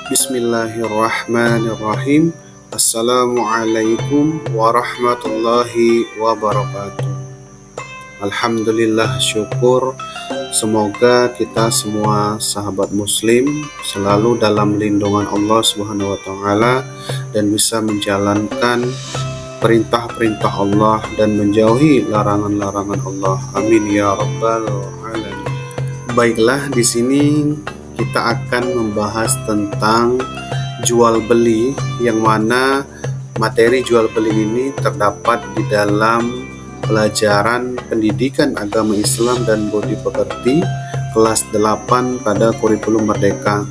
Bismillahirrahmanirrahim. Assalamualaikum warahmatullahi wabarakatuh. Alhamdulillah, syukur. Semoga kita semua sahabat muslim selalu dalam lindungan Allah Subhanahu wa taala dan bisa menjalankan perintah-perintah Allah dan menjauhi larangan-larangan Allah. Amin ya rabbal alamin. Baiklah, di sini kita akan membahas tentang jual beli, yang mana materi jual beli ini terdapat di dalam pelajaran pendidikan agama Islam dan budi pekerti kelas 8 pada kurikulum Merdeka,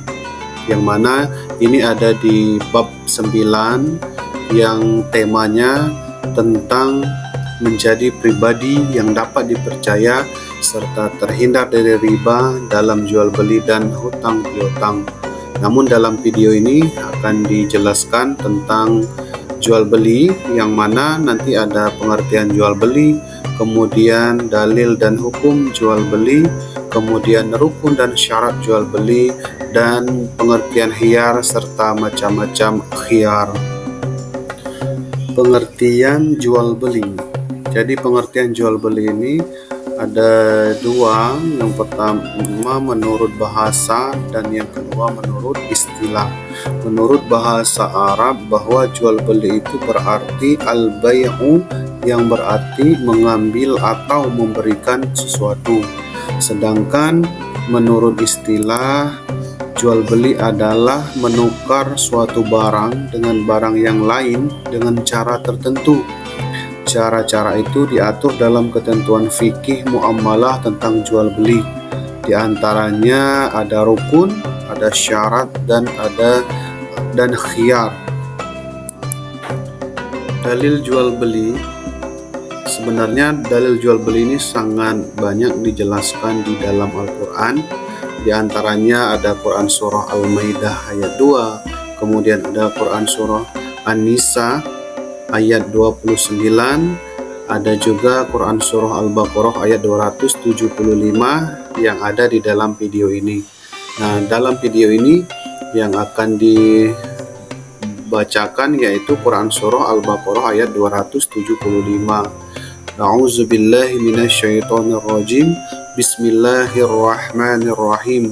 yang mana ini ada di bab 9 yang temanya tentang menjadi pribadi yang dapat dipercaya serta terhindar dari riba dalam jual beli dan hutang piutang. Namun dalam video ini akan dijelaskan tentang jual beli, yang mana nanti ada pengertian jual beli, kemudian dalil dan hukum jual beli, kemudian rukun dan syarat jual beli, dan pengertian khiyar serta macam-macam khiyar. Pengertian jual beli. Jadi pengertian jual beli ini ada dua. Yang pertama menurut bahasa dan yang kedua menurut istilah. Menurut bahasa Arab, bahwa jual beli itu berarti al-bay'u, yang berarti mengambil atau memberikan sesuatu. Sedangkan menurut istilah, jual beli adalah menukar suatu barang dengan barang yang lain dengan cara tertentu. Cara-cara itu diatur dalam ketentuan fikih muamalah tentang jual beli. Di antaranya ada rukun, ada syarat, dan khiyar. Dalil jual beli. Sebenarnya dalil jual beli ini sangat banyak dijelaskan di dalam Al-Quran. Di antaranya ada Quran surah Al-Maidah ayat 2, kemudian ada Quran surah An-Nisa ayat 29, ada juga Quran surah Al-Baqarah ayat 275 yang ada di dalam video ini. Nah, dalam video ini yang akan dibacakan yaitu Quran surah Al-Baqarah ayat 275. A'udzubillahi minasyaitonirrajim. Bismillahirrahmanirrahim.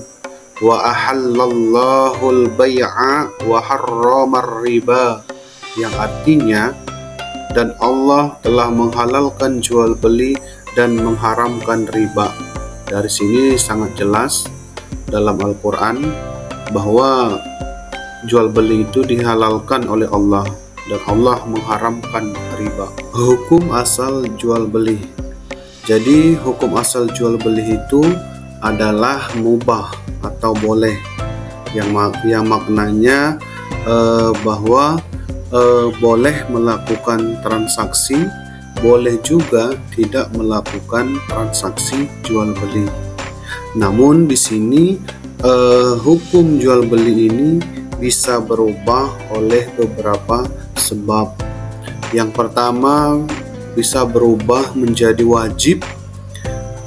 Wa ahallallahu al-bay'a wa harramar riba, yang artinya, dan Allah telah menghalalkan jual beli dan mengharamkan riba. Dari sini sangat jelas dalam Al-Quran bahwa jual beli itu dihalalkan oleh Allah dan Allah mengharamkan riba. Hukum asal jual beli. Jadi hukum asal jual beli itu adalah mubah atau boleh, yang maknanya bahwa boleh melakukan transaksi, boleh juga tidak melakukan transaksi jual beli. Namun di sini hukum jual beli ini bisa berubah oleh beberapa sebab. Yang pertama, bisa berubah menjadi wajib,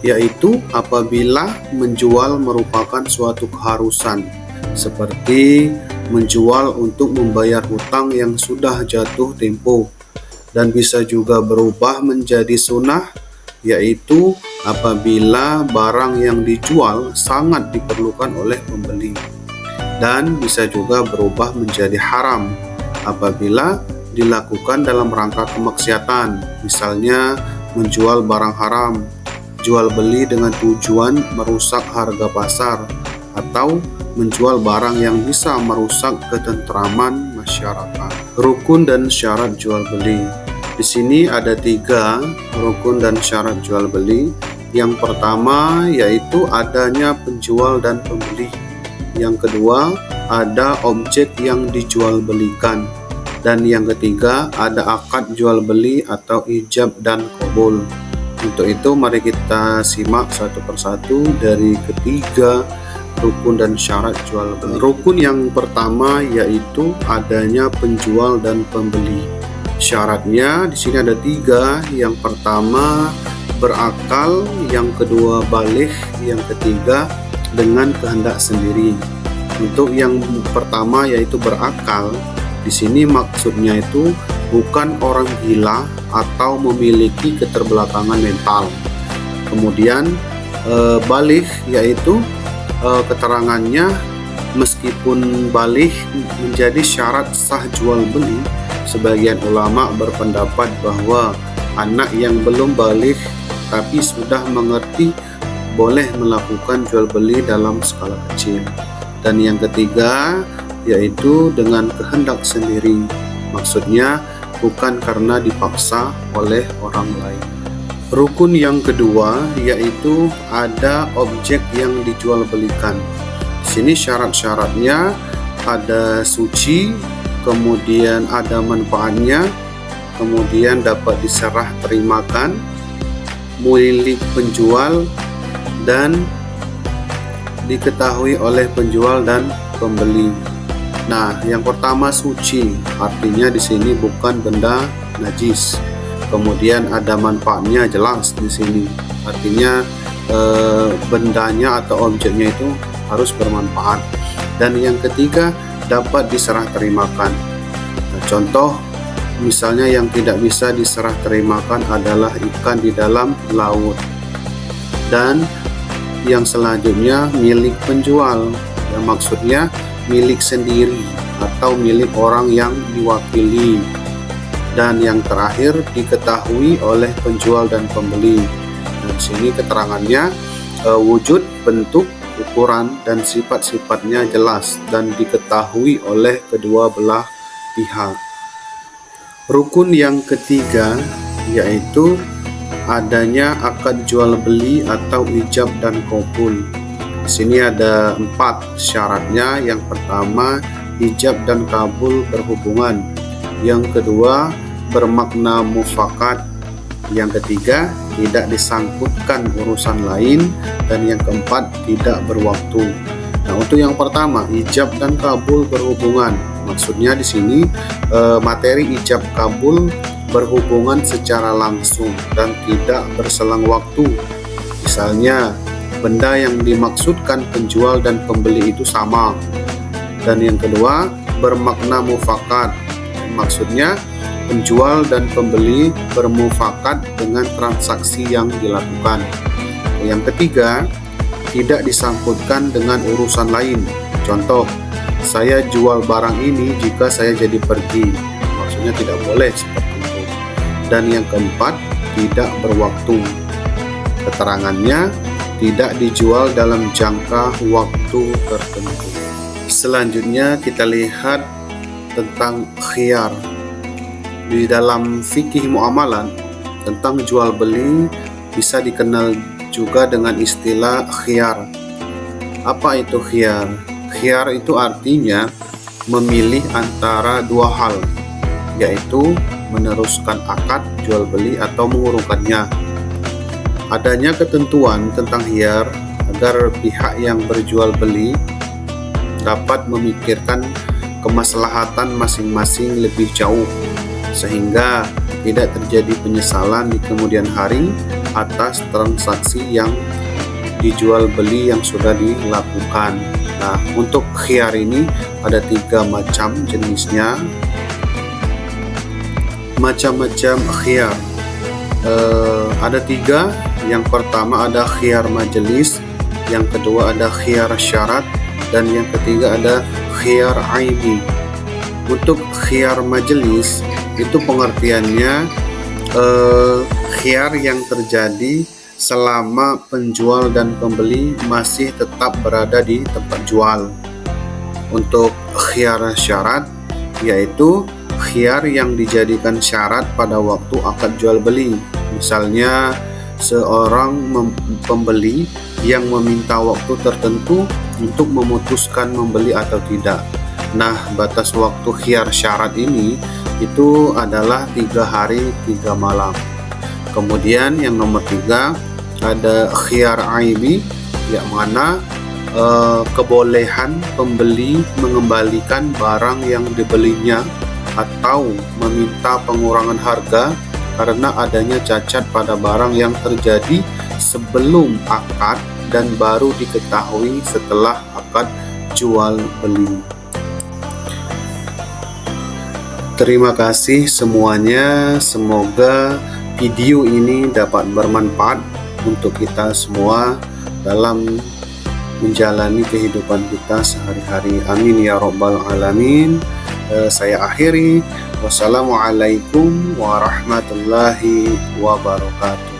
yaitu apabila menjual merupakan suatu keharusan, seperti menjual untuk membayar hutang yang sudah jatuh tempo. Dan bisa juga berubah menjadi sunnah, yaitu apabila barang yang dijual sangat diperlukan oleh pembeli. Dan bisa juga berubah menjadi haram apabila dilakukan dalam rangka kemaksiatan, misalnya menjual barang haram, jual beli dengan tujuan merusak harga pasar, atau menjual barang yang bisa merusak ketentraman masyarakat. Rukun dan syarat jual beli. Di sini ada 3 rukun dan syarat jual beli. Yang pertama yaitu adanya penjual dan pembeli. Yang kedua, ada objek yang dijual belikan. Dan yang ketiga, ada akad jual beli atau ijab dan qabul. Untuk itu mari kita simak satu persatu dari ketiga rukun dan syarat jual beli. Rukun yang pertama yaitu adanya penjual dan pembeli. Syaratnya di sini ada 3. Yang pertama berakal, yang kedua baligh, yang ketiga dengan kehendak sendiri. Untuk yang pertama yaitu berakal, di sini maksudnya itu bukan orang gila atau memiliki keterbelakangan mental. Kemudian baligh yaitu keterangannya meskipun baligh menjadi syarat sah jual beli, sebagian ulama berpendapat bahwa anak yang belum baligh tapi sudah mengerti boleh melakukan jual beli dalam skala kecil. Dan yang ketiga yaitu dengan kehendak sendiri, maksudnya bukan karena dipaksa oleh orang lain. Rukun yang kedua yaitu ada objek yang dijual belikan. Di sini syarat-syaratnya ada suci, kemudian ada manfaatnya, kemudian dapat diserah terimakan, milik penjual, dan diketahui oleh penjual dan pembeli. Nah, yang pertama suci, artinya di sini bukan benda najis. Kemudian ada manfaatnya jelas di sini, artinya bendanya atau objeknya itu harus bermanfaat. Dan yang ketiga dapat diserah terimakan. Nah, contoh misalnya yang tidak bisa diserah terimakan adalah ikan di dalam laut. Dan yang selanjutnya milik penjual, yang maksudnya milik sendiri atau milik orang yang diwakili. Dan yang terakhir diketahui oleh penjual dan pembeli. Nah, di sini keterangannya wujud, bentuk, ukuran, dan sifat-sifatnya jelas dan diketahui oleh kedua belah pihak. Rukun yang ketiga yaitu adanya akad jual beli atau ijab dan qabul. Di sini ada 4 syaratnya. Yang pertama, ijab dan kabul berhubungan. Yang kedua, bermakna mufakat. Yang ketiga, tidak disangkutkan urusan lain. Dan yang keempat, tidak berwaktu. Nah, untuk yang pertama, ijab dan kabul berhubungan. Maksudnya di sini materi ijab kabul berhubungan secara langsung dan tidak berselang waktu. Misalnya, benda yang dimaksudkan penjual dan pembeli itu sama. Dan yang kedua, bermakna mufakat. Maksudnya, penjual dan pembeli bermufakat dengan transaksi yang dilakukan. Yang ketiga, tidak disangkutkan dengan urusan lain. Contoh, saya jual barang ini jika saya jadi pergi. Maksudnya tidak boleh seperti itu. Dan yang keempat, tidak berwaktu. Keterangannya tidak dijual dalam jangka waktu tertentu. Selanjutnya kita lihat tentang khiyar. Di dalam fikih muamalah tentang jual beli bisa dikenal juga dengan istilah khiyar. Apa itu khiyar? Khiyar itu artinya memilih antara dua hal, yaitu meneruskan akad jual beli atau mengurungkannya. Adanya ketentuan tentang khiyar agar pihak yang berjual beli dapat memikirkan kemaslahatan masing-masing lebih jauh, sehingga tidak terjadi penyesalan di kemudian hari atas transaksi yang dijual beli yang sudah dilakukan. Nah, untuk khiyar ini ada 3 macam jenisnya. Macam-macam khiyar ada 3. Yang pertama ada khiyar majelis, yang kedua ada khiyar syarat, dan yang ketiga ada khiyar aibi. Untuk khiyar majelis itu pengertiannya khiyar yang terjadi selama penjual dan pembeli masih tetap berada di tempat jual. Untuk khiyar syarat yaitu khiyar yang dijadikan syarat pada waktu akad jual beli. Misalnya seorang pembeli yang meminta waktu tertentu untuk memutuskan membeli atau tidak. Nah, batas waktu khiyar syarat ini itu adalah 3 hari 3 malam. Kemudian yang nomor 3 ada khiyar aibi, yang mana kebolehan pembeli mengembalikan barang yang dibelinya atau meminta pengurangan harga karena adanya cacat pada barang yang terjadi sebelum akad dan baru diketahui setelah akad jual beli. Terima kasih semuanya, semoga video ini dapat bermanfaat untuk kita semua dalam menjalani kehidupan kita sehari-hari. Amin ya rabbal alamin. Saya akhiri. Wassalamualaikum warahmatullahi wabarakatuh.